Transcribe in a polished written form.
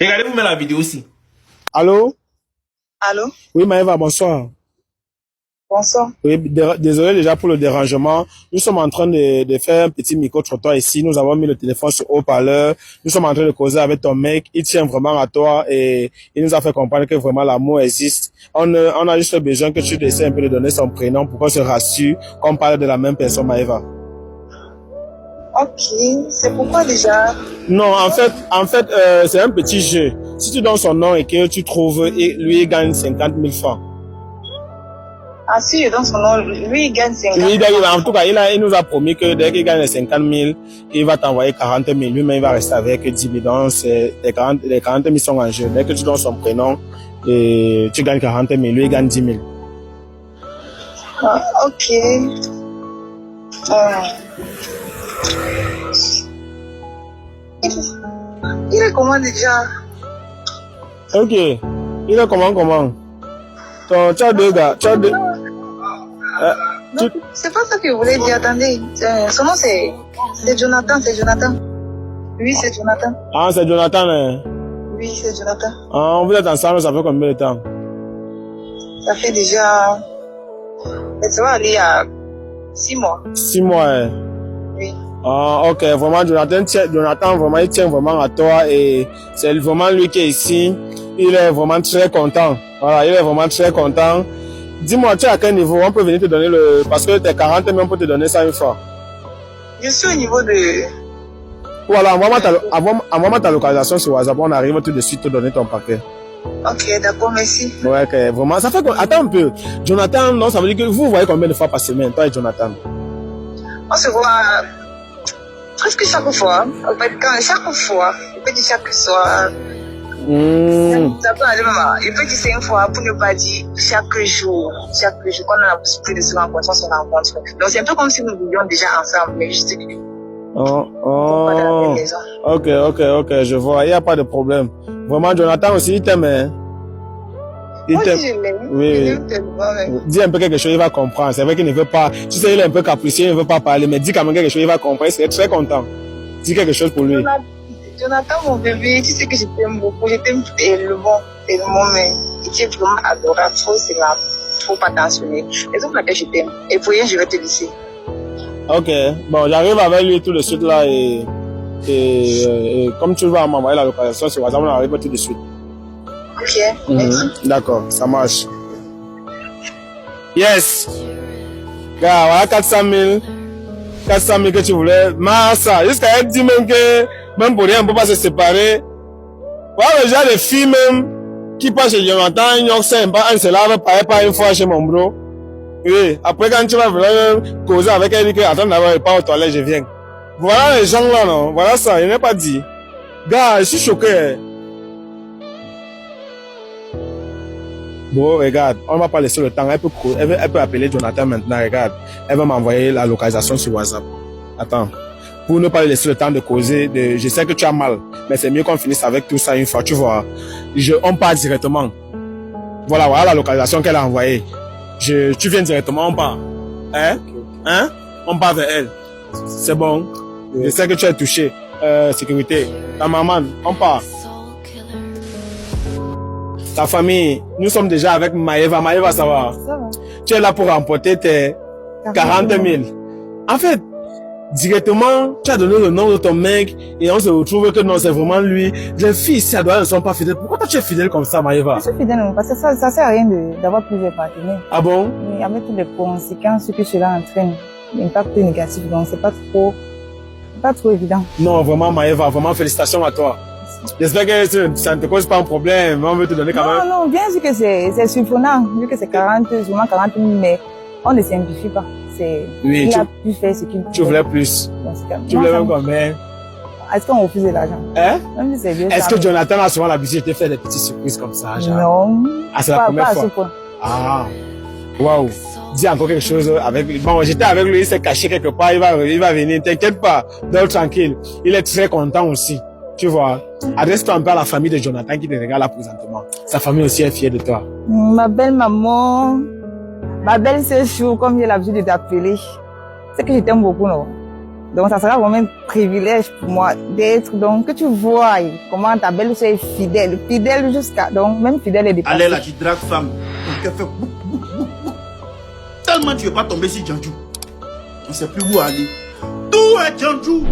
Regardez-vous même la vidéo aussi. Allô? Allô? Oui, Maëva, bonsoir. Bonsoir. Oui, désolé déjà pour le dérangement. Nous sommes en train de faire un petit micro-trottoir ici. Nous avons mis le téléphone sur haut-parleur. Nous sommes en train de causer avec ton mec. Il tient vraiment à toi et il nous a fait comprendre que vraiment l'amour existe. On a juste besoin que tu essaies un peu de donner son prénom pour qu'on se rassure qu'on parle de la même personne, Maëva. Ok, c'est pourquoi déjà? Non, en fait, c'est un petit jeu. Si tu donnes son nom et que tu trouves, lui, il gagne 50 000 francs. Ah, si je donne son nom, lui, il gagne 50 000. Oui, en tout cas, il nous a promis que dès qu'il gagne les 50 000, il va t'envoyer 40 000. Lui-même, il va rester avec 10 000. Donc, les 40 000 sont en jeu. Dès que tu donnes son prénom, et tu gagnes 40 000. Lui, il gagne 10 000. Ah, ok. Il est comment déjà? Ok. Il est comment? Tu as deux gars. Tu as deux. Non, c'est pas ça que je voulais dire. Attendez. Son nom, c'est Jonathan. C'est Jonathan. Oui, c'est Jonathan. Ah, c'est Jonathan, hein? Oui, c'est Jonathan. Ah, vous êtes ensemble, ça fait combien de temps? Ça fait déjà... Ça va aller à 6 mois. 6 mois, hein? Oui. Ah, ok, vraiment, Jonathan, vraiment, il tient vraiment à toi et c'est vraiment lui qui est ici. Il est vraiment très content. Voilà, il est vraiment très content. Dis-moi, tu es à quel niveau? On peut venir te donner parce que t'es 40 000, on peut te donner ça une fois. Je suis au niveau de... Voilà, envoie-moi ta localisation sur WhatsApp, on arrive tout de suite te donner ton paquet. Ok, d'accord, merci. Ouais, ok, vraiment, ça fait quoi? Attends un peu. Jonathan, non, ça veut dire que vous voyez combien de fois par semaine, toi et Jonathan? On se voit presque chaque fois. En fait, chaque fois, il peut dire chaque soir. Ça peut aller même. Il peut dire 5 fois pour ne pas dire chaque jour. Chaque jour, quand on a la possibilité de se rencontrer, on se rencontre. Donc c'est un peu comme si nous vivions déjà ensemble, mais juste pas dans la même maison. Ok, je vois, il n'y a pas de problème. Vraiment, Jonathan aussi, il t'aime, hein? Il Moi t'aime. aussi, je l'aime. Oui. Dis un peu quelque chose, il va comprendre. C'est vrai qu'il ne veut pas, tu sais, il est un peu capricieux, il ne veut pas parler, mais dis quand même quelque chose, il va comprendre, il serait très content. Dis quelque chose pour lui. Jonathan, mon bébé, tu sais que je t'aime beaucoup, je t'aime tellement, mais tu es vraiment adorable, trop attentionné. Et donc, laquelle je t'aime. Et pour rien, je vais te laisser. Ok, bon, j'arrive avec lui tout de suite là et comme tu vas m'envoyer la localisation sur WhatsApp, on arrive tout de suite. Ok, merci. D'accord, ça marche. Yes! Gars, voilà 400 000. 400 000 que tu voulais. Massa, jusqu'à elle dit même que, même pour rien, on ne peut pas se séparer. Voilà le genre de filles même, qui passent chez Jonathan, ils ont on se lave pas une fois chez mon bro. Oui, après quand tu vas vraiment causer avec elle, dit que attends d'abord, pas aux toilettes, je viens. Voilà les gens là, non? Voilà ça, il n'est pas dit. Gars, je suis choqué. Bon, regarde, on va pas laisser le temps. Elle peut appeler Jonathan maintenant, regarde. Elle va m'envoyer la localisation sur WhatsApp. Attends. Pour ne pas laisser le temps de causer, je sais que tu as mal, mais c'est mieux qu'on finisse avec tout ça une fois, tu vois. On part directement. Voilà la localisation qu'elle a envoyée. Tu viens directement, on part. Hein? On part vers elle. C'est bon. Je sais que tu es touché. Sécurité. Ta maman, on part. Ta famille, nous sommes déjà avec Maëva. Maëva, ça va? Ça va. Tu es là pour remporter tes 40 000. En fait, directement, tu as donné le nom de ton mec et on se retrouve que non, c'est vraiment lui. Les filles, si elles ne sont pas fidèles, pourquoi toi tu es fidèle comme ça, Maëva? Je suis fidèle, parce que ça sert à rien d'avoir plusieurs partenaires. Ah bon? Mais avec toutes les conséquences que cela entraîne, l'impact négatif, donc c'est pas trop évident. Non, vraiment, Maëva, vraiment félicitations à toi. J'espère que ça ne te cause pas un problème. On veut te donner quand même. Non, bien sûr que c'est surprenant, vu que c'est 40 000, mais on ne simplifie pas. Oui, il a pu faire ce qu'il tu voulais plus. Tu voulais même combien? Est-ce qu'on refuse de l'argent? Hein? Est-ce que Jonathan a souvent l'habitude de faire des petites surprises comme ça, genre? Non. Ah, c'est la première fois? Pas à ce point. Ah. Waouh. Dis encore quelque chose avec lui. Bon, j'étais avec lui, il s'est caché quelque part, il va venir. T'inquiète pas. Dors tranquille. Il est très content aussi. Tu vois. Adresse-toi un peu à la famille de Jonathan qui te regarde là présentement. Sa famille aussi est fière de toi. Ma belle maman, ma belle sœur Chou, comme j'ai l'habitude de t'appeler. C'est que je t'aime beaucoup, non? Donc, ça sera vraiment un privilège pour moi d'être, donc, que tu vois comment ta belle-sœur est fidèle. Fidèle jusqu'à, donc, même fidèle et dépassée. Allez là, tu dragues femme. Donc, elle fait bouk, bouk, bouk, bouk. Tellement tu ne veux pas tomber sur Djandjou. On ne sait plus où aller. Tout est Djandjou.